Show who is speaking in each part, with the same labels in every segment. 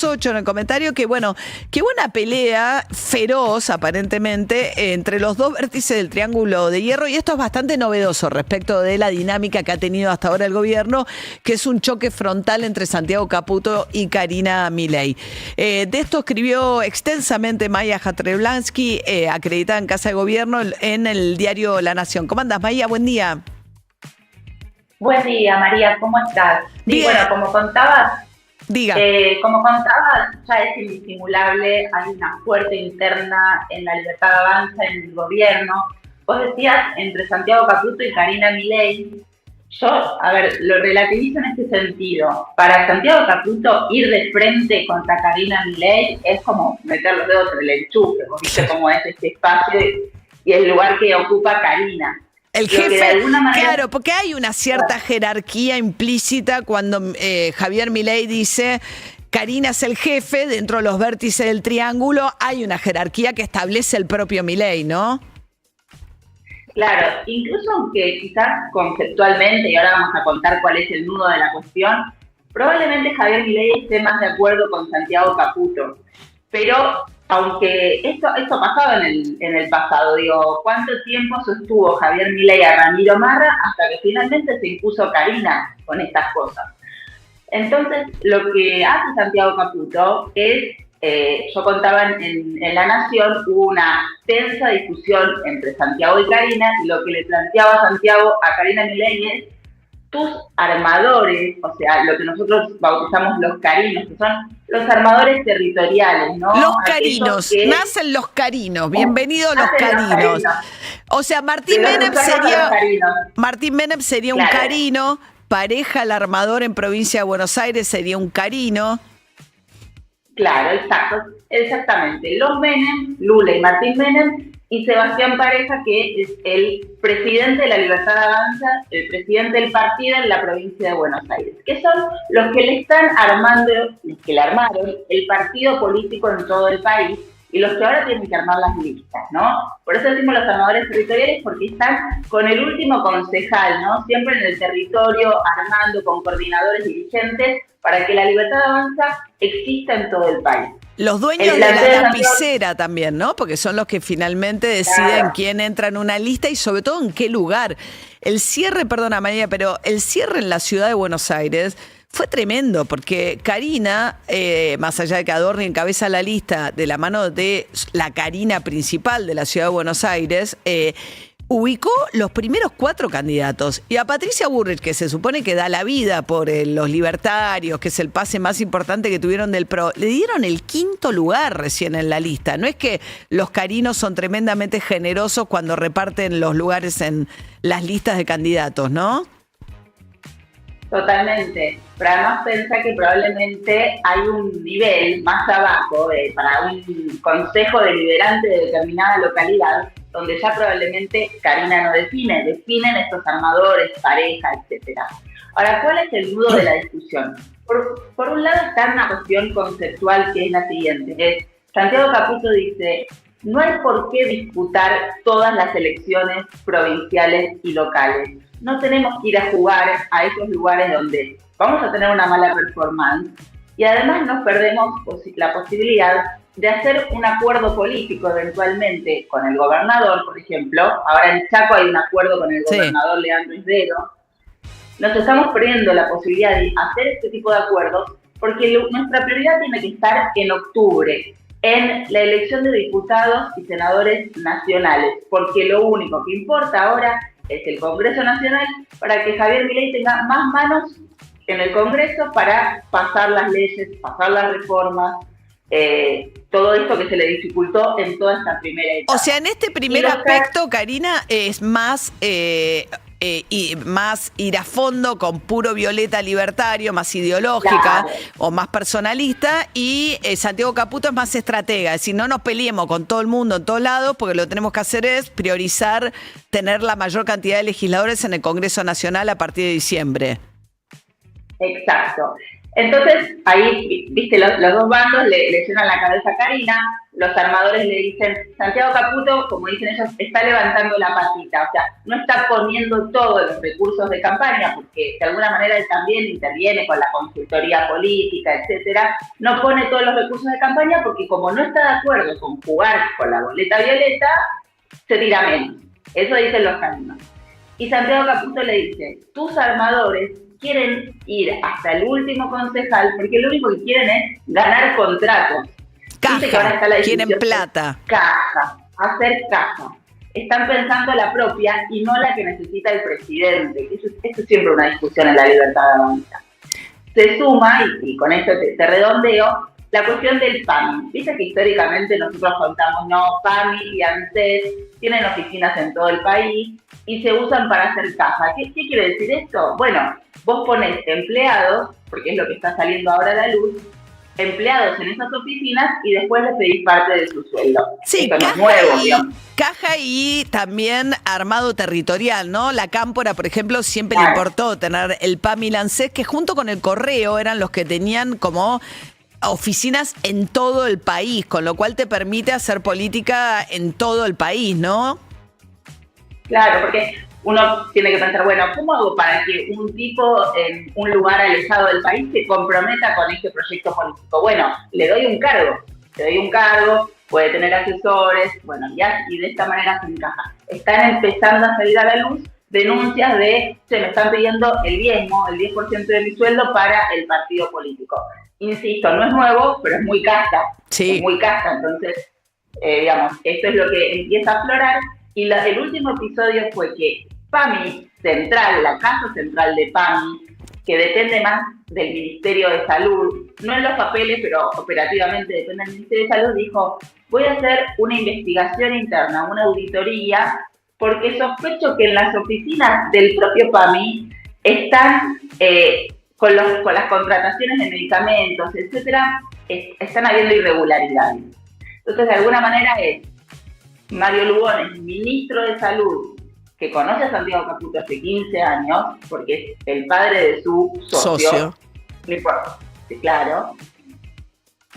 Speaker 1: 8 en el comentario que bueno, que hubo una pelea feroz aparentemente entre los dos vértices del Triángulo de Hierro, y esto es bastante novedoso respecto de la dinámica que ha tenido hasta ahora el gobierno, que es un choque frontal entre Santiago Caputo y Karina Milei. De esto escribió extensamente Maya Jastrzeblanski, acreditada en Casa de Gobierno, en el diario La Nación. ¿Cómo andás, Maya? Buen día.
Speaker 2: Buen día, María, ¿cómo estás?
Speaker 1: Bien.
Speaker 2: Sí, bueno, como contabas,
Speaker 1: Diga.
Speaker 2: ya es indisimulable, hay una fuerte interna en la Libertad Avanza, en el gobierno. Vos decías entre Santiago Caputo y Karina Milei. Yo, lo relativizo en este sentido. Para Santiago Caputo, ir de frente contra Karina Milei es como meter los dedos en el enchufe, ¿viste cómo es este espacio y el lugar que ocupa Karina?
Speaker 1: El jefe, claro, porque hay una cierta jerarquía implícita cuando Javier Milei dice Karina es el jefe, dentro de los vértices del triángulo hay una jerarquía que establece el propio Milei, ¿no?
Speaker 2: Claro, incluso aunque quizás conceptualmente, y ahora vamos a contar cuál es el nudo de la cuestión, probablemente Javier Milei esté más de acuerdo con Santiago Caputo, pero aunque esto pasaba en el pasado, digo, ¿cuánto tiempo sostuvo Javier Milei a Ramiro Marra hasta que finalmente se impuso Karina con estas cosas? Entonces, lo que hace Santiago Caputo es, yo contaba en La Nación, hubo una tensa discusión entre Santiago y Karina, y lo que le planteaba Santiago a Karina Milei es: tus armadores, o sea, lo que nosotros bautizamos los carinos, que son los armadores territoriales, ¿no?
Speaker 1: Los carinos, nacen los carinos, bienvenidos los carinos. O sea, Martín Menem sería un carino, pareja al armador en provincia de Buenos Aires sería un carino.
Speaker 2: Claro, exactamente. Los Menem, Lula y Martín Menem, y Sebastián Pareja, que es el presidente de la Libertad Avanza, el presidente del partido en la provincia de Buenos Aires, que son los que le están armando, los que le armaron el partido político en todo el país y los que ahora tienen que armar las listas, ¿no? Por eso decimos los armadores territoriales, porque están con el último concejal, ¿no? Siempre en el territorio, armando con coordinadores dirigentes para que la Libertad Avanza exista en todo el país.
Speaker 1: Los dueños de la lapicera también, ¿no? Porque son los que finalmente deciden quién entra en una lista y sobre todo en qué lugar. El cierre, perdona María, pero el cierre en la ciudad de Buenos Aires fue tremendo porque Karina, más allá de que Adorni encabeza la lista de la mano de la Karina principal de la ciudad de Buenos Aires, ubicó los primeros 4 candidatos. Y a Patricia Bullrich, que se supone que da la vida por los libertarios, que es el pase más importante que tuvieron del PRO, le dieron el 5º lugar recién en la lista. No es que los carinos son tremendamente generosos cuando reparten los lugares en las listas de candidatos, ¿no?
Speaker 2: Totalmente. Pero además pensá que probablemente hay un nivel más abajo para un consejo deliberante de determinada localidad, donde ya probablemente Karina no definen estos armadores, pareja, etcétera. Ahora, ¿cuál es el nudo de la discusión? Por un lado está una cuestión conceptual que es la siguiente. Santiago Caputo dice: no hay por qué disputar todas las elecciones provinciales y locales. No tenemos que ir a jugar a esos lugares donde vamos a tener una mala performance y además nos perdemos la posibilidad de hacer un acuerdo político eventualmente con el gobernador, por ejemplo. Ahora en Chaco hay un acuerdo con el gobernador Leandro Isdero. Nos estamos perdiendo la posibilidad de hacer este tipo de acuerdos porque nuestra prioridad tiene que estar en octubre, en la elección de diputados y senadores nacionales, porque lo único que importa ahora es el Congreso Nacional, para que Javier Milei tenga más manos en el Congreso para pasar las leyes, pasar las reformas, todo esto que se le dificultó en toda esta primera etapa.
Speaker 1: O sea, en este primer aspecto, Karina, es más más ir a fondo con puro violeta libertario, más ideológica, o más personalista, y Santiago Caputo es más estratega, es decir, no nos peleemos con todo el mundo en todos lados, porque lo que tenemos que hacer es priorizar tener la mayor cantidad de legisladores en el Congreso Nacional a partir de diciembre.
Speaker 2: Exacto. Entonces, ahí, viste, los dos bandos le llenan la cabeza a Karina. los armadores le dicen, Santiago Caputo, como dicen ellos, está levantando la patita, o sea, no está poniendo todos los recursos de campaña, porque de alguna manera él también interviene con la consultoría política, etcétera, no pone todos los recursos de campaña porque como no está de acuerdo con jugar con la boleta violeta, se tira menos. Eso dicen los caminos. Y Santiago Caputo le dice, tus armadores quieren ir hasta el último concejal porque lo único que quieren es ganar contratos.
Speaker 1: Caja, quieren plata.
Speaker 2: Caja, hacer caja. Están pensando la propia y no la que necesita el presidente. Eso es siempre una discusión en la libertad de avanza. Se suma, y con esto te redondeo, la cuestión del PAMI. Viste que históricamente nosotros contamos, no, PAMI y ANSES tienen oficinas en todo el país y se usan para hacer caja. ¿Qué quiere decir esto? Bueno, vos ponés empleados, porque es lo que está saliendo ahora a la luz, empleados en esas oficinas y después les pedís parte de su sueldo.
Speaker 1: Sí,
Speaker 2: esto no es nuevo, digamos.
Speaker 1: Caja y también armado territorial, ¿no? La Cámpora, por ejemplo, siempre le importó tener el PAMI y el ANSES, que junto con el Correo eran los que tenían como oficinas en todo el país, con lo cual te permite hacer política en todo el país, ¿no?
Speaker 2: Claro, porque uno tiene que pensar, bueno, ¿cómo hago para que un tipo en un lugar alejado del país se comprometa con este proyecto político? Bueno, le doy un cargo, puede tener asesores, bueno, y de esta manera se encaja. Están empezando a salir a la luz denuncias de, me están pidiendo el diezmo, el 10% de mi sueldo para el partido político. Insisto, no es nuevo, pero es muy casta.
Speaker 1: Sí.
Speaker 2: Es muy casta, entonces, digamos, esto es lo que empieza a aflorar. Y el último episodio fue que PAMI Central, la Casa Central de PAMI, que depende más del Ministerio de Salud, no en los papeles, pero operativamente depende del Ministerio de Salud, dijo, voy a hacer una investigación interna, una auditoría, porque sospecho que en las oficinas del propio PAMI están, con las contrataciones de medicamentos, etcétera, están habiendo irregularidades. Entonces, de alguna manera es Mario Lugones, ministro de Salud, que conoce a Santiago Caputo hace 15 años, porque es el padre de su socio. No importa, sí, claro.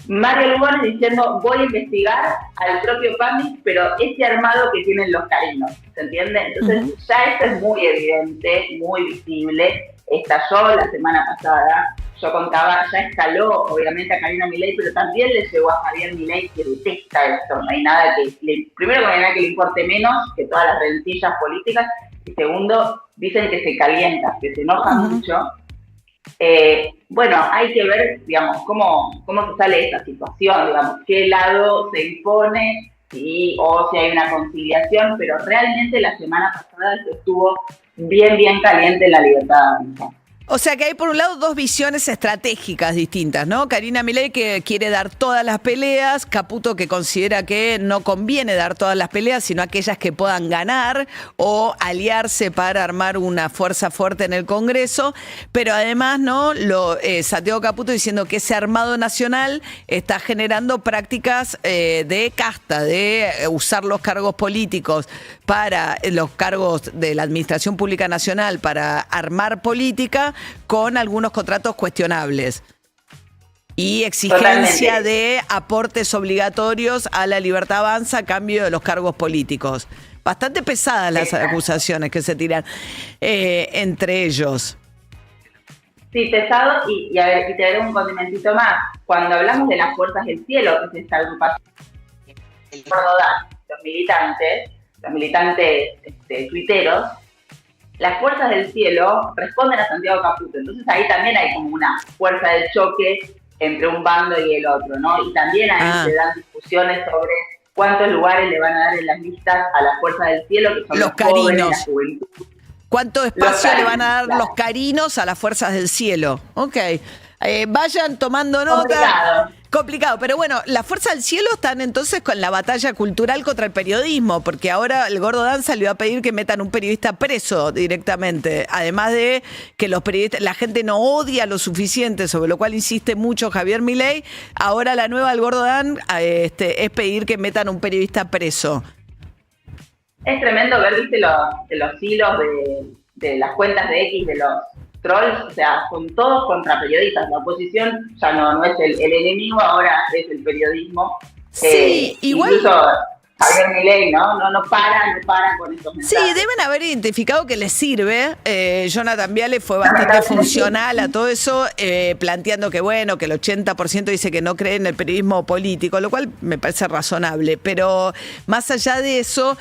Speaker 2: Mario Lugones diciendo, voy a investigar al propio PAMI, pero ese armado que tienen los carinos, ¿se entiende? Entonces ya esto es muy evidente, muy visible. Estalló la semana pasada, yo contaba, ya escaló obviamente a Karina Milei, pero también le llegó a Javier Milei, que detesta esto. No hay nada primero, no hay nada que le importe menos que todas las rencillas políticas, y segundo, dicen que se calienta, que se enoja mucho. Bueno, hay que ver, digamos, cómo se sale de esta situación, digamos, qué lado se impone o si hay una conciliación, pero realmente la semana pasada esto estuvo bien caliente en la libertad de avanzar.
Speaker 1: O sea que hay por un lado dos visiones estratégicas distintas, ¿no? Karina Milei que quiere dar todas las peleas, Caputo que considera que no conviene dar todas las peleas, sino aquellas que puedan ganar o aliarse para armar una fuerza fuerte en el Congreso, pero además, ¿no? Santiago Caputo diciendo que ese armado nacional está generando prácticas de casta, de usar los cargos políticos para los cargos de la Administración Pública Nacional para armar política con algunos contratos cuestionables y exigencia
Speaker 2: Totalmente.
Speaker 1: de aportes obligatorios a la Libertad Avanza a cambio de los cargos políticos. Bastante pesadas las acusaciones que se tiran entre ellos.
Speaker 2: Sí, pesado, y a ver, y te daré un condimentito más. Cuando hablamos de las fuerzas del cielo, que es esta agrupación, los militantes tuiteros, las fuerzas del cielo responden a Santiago Caputo. Entonces ahí también hay como una fuerza de choque entre un bando y el otro, ¿no? Y también ahí se dan discusiones sobre cuántos lugares le van a dar en las listas a las fuerzas del cielo, que son los
Speaker 1: carinos.
Speaker 2: jóvenes, la juventud.
Speaker 1: ¿Cuánto espacio le van a dar los carinos a las fuerzas del cielo? Ok. Vayan tomando nota. Complicado, pero bueno, las fuerzas del cielo están entonces con la batalla cultural contra el periodismo, porque ahora el Gordo Dan salió a pedir que metan un periodista preso directamente, además de que los periodistas, la gente no odia lo suficiente, sobre lo cual insiste mucho Javier Milei. Ahora la nueva del Gordo Dan es pedir que metan un periodista preso.
Speaker 2: Es tremendo ver, viste, los hilos de las cuentas de X, de los trolls, o sea, son todos contra periodistas. La oposición ya no es el enemigo, ahora es el periodismo.
Speaker 1: Sí, igual.
Speaker 2: Incluso Javier Milei, no para con estos
Speaker 1: Sí,
Speaker 2: mensajes.
Speaker 1: deben haber identificado que les sirve. Jonathan Viale fue bastante funcional a todo eso, planteando que, bueno, que el 80% dice que no cree en el periodismo político, lo cual me parece razonable. Pero más allá de eso,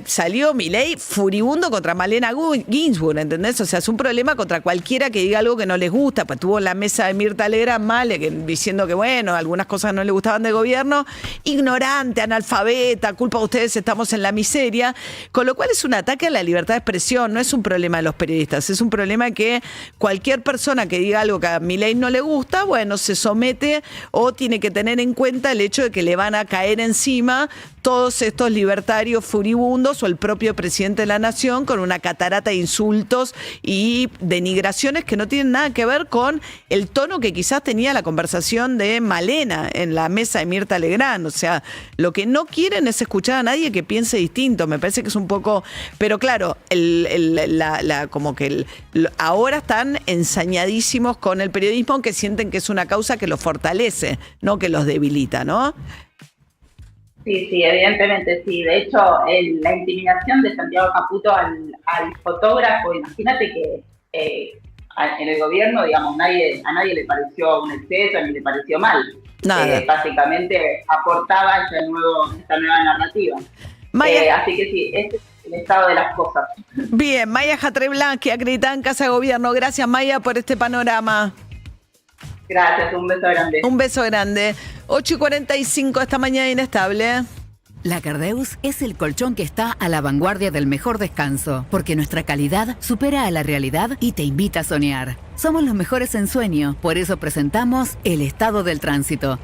Speaker 1: salió Milei furibundo contra Malena Ginsburg, ¿entendés? O sea, es un problema contra cualquiera que diga algo que no les gusta. Pues tuvo la mesa de Mirta Legrand mal, diciendo que, bueno, algunas cosas no le gustaban del gobierno. Ignorante, analfabeta, culpa de ustedes, estamos en la miseria, con lo cual es un ataque a la libertad de expresión, no es un problema de los periodistas, es un problema que cualquier persona que diga algo que a Milei no le gusta, bueno, se somete o tiene que tener en cuenta el hecho de que le van a caer encima todos estos libertarios furibundos o el propio presidente de la nación con una catarata de insultos y denigraciones que no tienen nada que ver con el tono que quizás tenía la conversación de Malena en la mesa de Mirta Legrand. O sea, lo que no quieren es escuchar a nadie que piense distinto. Me parece que es un poco... Pero claro, ahora están ensañadísimos con el periodismo, aunque sienten que es una causa que los fortalece, no que los debilita, ¿no?
Speaker 2: Sí, evidentemente sí. De hecho, la intimidación de Santiago Caputo al fotógrafo, imagínate que en el gobierno, digamos, a nadie le pareció un exceso ni le pareció mal.
Speaker 1: Nada.
Speaker 2: Básicamente aportaba esta nueva narrativa. Así que sí, este es el estado de las cosas.
Speaker 1: Bien, Maya Jatreblanqui, acreditada en Casa de Gobierno. Gracias, Maya, por este panorama.
Speaker 2: Gracias, un beso grande.
Speaker 1: Un beso grande. 8:45 esta mañana inestable.
Speaker 3: La Cardeus es el colchón que está a la vanguardia del mejor descanso, porque nuestra calidad supera a la realidad y te invita a soñar. Somos los mejores en sueño, por eso presentamos el estado del tránsito.